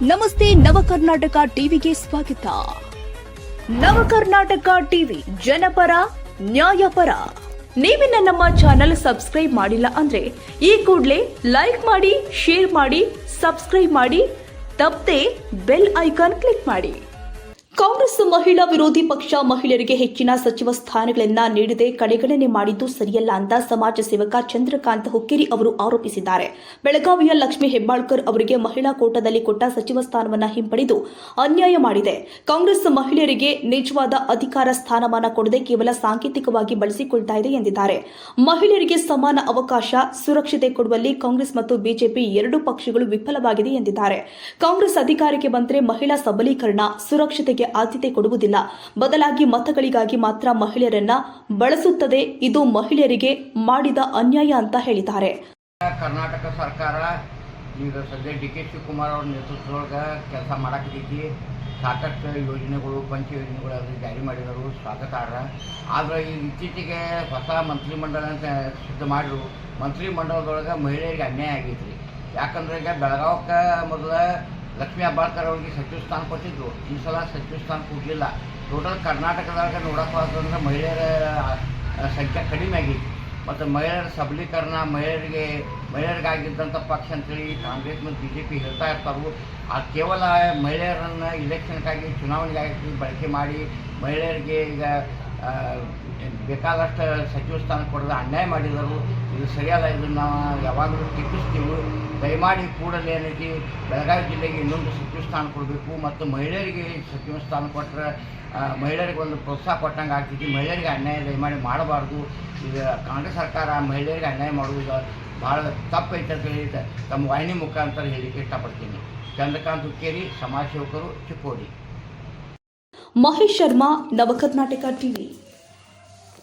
ನಮಸ್ತೆ ನವಕರ್ನಾಟಕ ಟಿವಿಗೆ ಸ್ವಾಗತ. ನವಕರ್ನಾಟಕ ಟಿವಿ ಜನಪರ ನ್ಯಾಯಪರ. ನೀವಿನ್ನ ನಮ್ಮ ಚಾನೆಲ್ ಸಬ್ಸ್ಕ್ರೈಬ್ ಮಾಡಿಲ್ಲ ಅಂದ್ರೆ ಈ ಕೂಡಲೇ ಲೈಕ್ ಮಾಡಿ, ಶೇರ್ ಮಾಡಿ, ಸಬ್ಸ್ಕ್ರೈಬ್ ಮಾಡಿ, ತಪ್ಪದೆ ಬೆಲ್ ಐಕಾನ್ ಕ್ಲಿಕ್ ಮಾಡಿ. ಕಾಂಗ್ರೆಸ್ ಮಹಿಳಾ ವಿರೋಧಿ ಪಕ್ಷ ಮಹಿಳೆಯರಿಗೆ ಹೆಚ್ಚಿನ ಸಚಿವ ಸ್ಥಾನಗಳನ್ನು ನೀಡದೆ ಕಡೆಗಣನೆ ಮಾಡಿದ್ದು ಸರಿಯಲ್ಲ ಅಂತ ಸಮಾಜ ಸೇವಕ ಚಂದ್ರಕಾಂತ್ ಹುಕ್ಕೇರಿ ಅವರು ಆರೋಪಿಸಿದ್ದಾರೆ. ಬೆಳಗಾವಿಯ ಲಕ್ಷ್ಮೀ ಹೆಬ್ಬಾಳ್ಕರ್ ಅವರಿಗೆ ಮಹಿಳಾ ಕೋಟಾದಲ್ಲಿ ಕೊಟ್ಟ ಸಚಿವ ಸ್ಥಾನವನ್ನು ಹಿಂಪಡೆದು ಅನ್ಯಾಯ ಮಾಡಿದೆ. ಕಾಂಗ್ರೆಸ್ ಮಹಿಳೆಯರಿಗೆ ನಿಜವಾದ ಅಧಿಕಾರ ಸ್ಥಾನಮಾನ ಕೊಡದೆ ಕೇವಲ ಸಾಂಕೇತಿಕವಾಗಿ ಬಳಸಿಕೊಳ್ತಾ ಇದೆ ಎಂದಿದ್ದಾರೆ. ಮಹಿಳೆಯರಿಗೆ ಸಮಾನ ಅವಕಾಶ, ಸುರಕ್ಷತೆ ಕೊಡುವಲ್ಲಿ ಕಾಂಗ್ರೆಸ್ ಮತ್ತು ಬಿಜೆಪಿ ಎರಡೂ ಪಕ್ಷಗಳು ವಿಫಲವಾಗಿದೆ ಎಂದಿದ್ದಾರೆ. ಕಾಂಗ್ರೆಸ್ ಅಧಿಕಾರಕ್ಕೆ ಬಂದರೆ ಮಹಿಳಾ ಸಬಲೀಕರಣ, ಸುರಕ್ಷತೆಗೆ ಆದ್ಯತೆ ಕೊಡುವುದಿಲ್ಲ, ಬದಲಾಗಿ ಮತಗಳಿಗಾಗಿ ಮಾತ್ರ ಮಹಿಳೆಯರನ್ನ ಬಳಸುತ್ತದೆ. ಇದು ಮಹಿಳೆಯರಿಗೆ ಮಾಡಿದ ಅನ್ಯಾಯ ಅಂತ ಹೇಳಿದ್ದಾರೆ. ಕರ್ನಾಟಕ ಸರ್ಕಾರ ಈಗ ಸದ್ಯ ಡಿ.ಕೆ. ಶಿವಕುಮಾರ್ ಅವರ ನೇತೃತ್ವದೊಳಗೆ ಕೆಲಸ ಮಾಡಾಕತ್ತೈತಿ. ಸಾಕಷ್ಟು ಯೋಜನೆಗಳು, ಪಂಚ ಯೋಜನೆಗಳು ಅದು ಜಾರಿ ಮಾಡಿದರು, ಸ್ವಾಗತಾರ್ಹ. ಆದರೆ ಈ ಇತ್ತೀಚೆಗೆ ಹೊಸ ಮಂತ್ರಿಮಂಡಲ ಅಂತ ಸಿದ್ಧ ಮಾಡಿದ್ರು. ಮಂತ್ರಿಮಂಡಲದೊಳಗೆ ಮಹಿಳೆಯರಿಗೆ ಅನ್ಯಾಯ ಆಗೈತ್ರಿ. ಯಾಕಂದ್ರೆ ಈಗ ಬೆಳಗಾವಕ್ಕೆ ಮೊದಲ ಲಕ್ಷ್ಮೀ ಹೆಬ್ಬಾಳ್ಕರ್ ಅವರಿಗೆ ಸಚಿವ ಸ್ಥಾನ ಕೊಟ್ಟಿದ್ರು. ಈ ಸಲ ಸಚಿವ ಸ್ಥಾನ ಕೊಡಲಿಲ್ಲ. ಟೋಟಲ್ ಕರ್ನಾಟಕದಾಗ ನೋಡೋಕ್ಕಾದ್ರೆ ಮಹಿಳೆಯರ ಸಂಖ್ಯೆ ಕಡಿಮೆ ಆಗೈತಿ. ಮತ್ತು ಮಹಿಳೆಯರ ಸಬಲೀಕರಣ, ಮಹಿಳೆಯರಿಗಾಗಿದ್ದಂಥ ಪಕ್ಷ ಅಂತೇಳಿ ಕಾಂಗ್ರೆಸ್ ಮತ್ತು BJP ಹೇಳ್ತಾ ಇರ್ತಾರೆ. ಆ ಕೇವಲ ಮಹಿಳೆಯರನ್ನು ಇಲೆಕ್ಷನ್ಗಾಗಿ, ಚುನಾವಣೆಗಾಗಿ ಬಳಕೆ ಮಾಡಿ ಮಹಿಳೆಯರಿಗೆ ಈಗ ಬೇಕಾದಷ್ಟು ಸಚಿವ ಸ್ಥಾನ ಕೊಡೋದು ಅನ್ಯಾಯ ಮಾಡಿದರು. ಇದು ಸರಿಯಲ್ಲ. ಇದನ್ನು ನಾವು ಯಾವಾಗಲೂ ಟೀಕಿಸ್ತೀವಿ. ದಯಮಾಡಿ ಕೂಡಲೇ ಏನೈತಿ ಬೆಳಗಾವಿ ಜಿಲ್ಲೆಗೆ ಇನ್ನೊಂದು ಸಚಿವ ಸ್ಥಾನ ಕೊಡಬೇಕು ಮತ್ತು ಮಹಿಳೆಯರಿಗೆ ಸಚಿವ ಸ್ಥಾನ ಕೊಟ್ಟರೆ ಮಹಿಳೆಯರಿಗೆ ಒಂದು ಪ್ರೋತ್ಸಾಹ ಕೊಟ್ಟಂಗೆ ಆಗ್ತೈತಿ. ಮಹಿಳೆಯರಿಗೆ ಅನ್ಯಾಯ ದಯಮಾಡಿ ಮಾಡಬಾರ್ದು. ಈಗ ಕಾಂಗ್ರೆಸ್ ಸರ್ಕಾರ ಮಹಿಳೆಯರಿಗೆ ಅನ್ಯಾಯ ಮಾಡುವುದು ಭಾಳ ತಪ್ಪೈತೆ ಅಂತ ಹೇಳಿ ತಮ್ಮ ವಾಹಿನಿ ಮುಖಾಂತರ ಹೇಳಿಕೆ ಇಷ್ಟಪಡ್ತೀನಿ. ಚಂದ್ರಕಾಂತ್ ಹುಕ್ಕೇರಿ, ಸಮಾಜ ಸೇವಕರು, ಚಿಕ್ಕೋಡಿ. ಮಹೇಶ್ ಶರ್ಮಾ, ನವಕರ್ನಾಟಕ ಟಿವಿ.